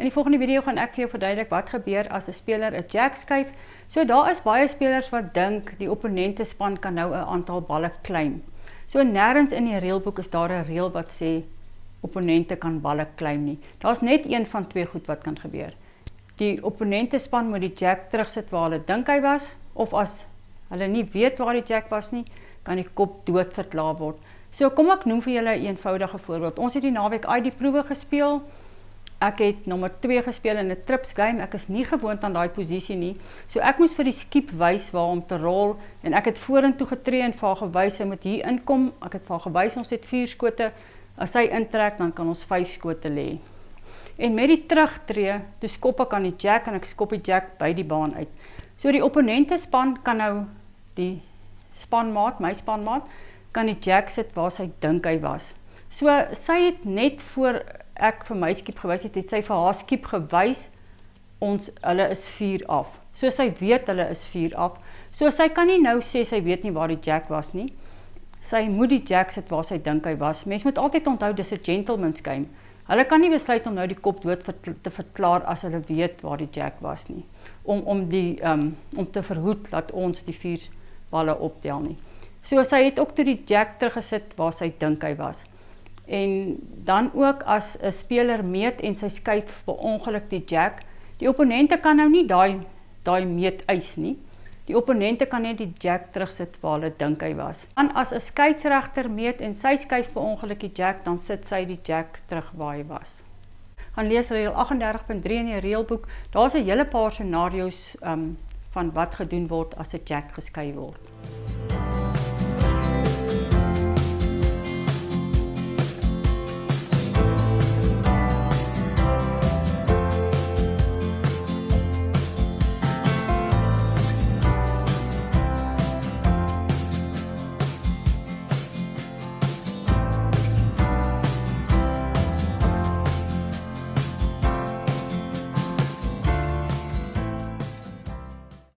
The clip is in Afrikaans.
In die volgende video gaan ek vir jou verduidelik wat gebeur as 'n speler 'n jack skuif. So daar is baie spelers wat dink die opponente span kan nou 'n aantal balle claim. So nêrens in die reëlboek is daar 'n reël wat sê opponente kan balle claim nie. Daar's net een van twee goed wat kan gebeur. Die opponente span moet die jack terugsit waar hulle dink hy was, of as hulle nie weet waar die jack was nie, kan die kop dood verklaar word. So kom ek noem vir julle 'n eenvoudige voorbeeld. Ons het die naweek ID proewe gespeel. Ek het nommer 2 gespeel in 'n trips game. Ek is nie gewoond aan daai posisie nie. So ek moes vir die skip wys waar om te rol en ek het vorentoe getree en vir haar gewys hy moet hier inkom. Ek het vir haar gewys ons het 4 skote. As hy intrek dan kan ons 5 skote lê. En met die terugtreë, toe skop ek aan die jack en ek skop die jack by die baan uit. So die opponente span kan nou die spanmaat, my spanmaat, kan die jack sit waar sy dink hy was. So sy het net voor ek vir my skip gewys het sy vir haar skip gewys, hulle is 4 af. So sy weet hulle is 4 af. So sy kan nie nou sê sy weet nie waar die jack was nie. Sy moet die jack sit waar sy dink hy was. Mens moet altyd onthou dis 'n gentleman's game. Hulle kan nie besluit om nou die kop dood te verklaar as hulle weet waar die jack was nie. Om te verhoed dat ons die 4 balle optel nie. So sy het ook toe die jack teruggesit waar sy dink hy was. En dan ook as 'n speler meet en sy skuif per ongeluk die jack, die opponente kan nou nie daai meet eis nie. Die opponente kan net die jack terugsit waar hulle dink hy was. Dan as 'n skeieregter meet en sy skuif per ongeluk die jack, dan sit sy die jack terug waar hy was. Gaan lees reël 38.3 in die reëlboek. Daar's 'n hele paar scenario's van wat gedoen word as 'n jack geskei word.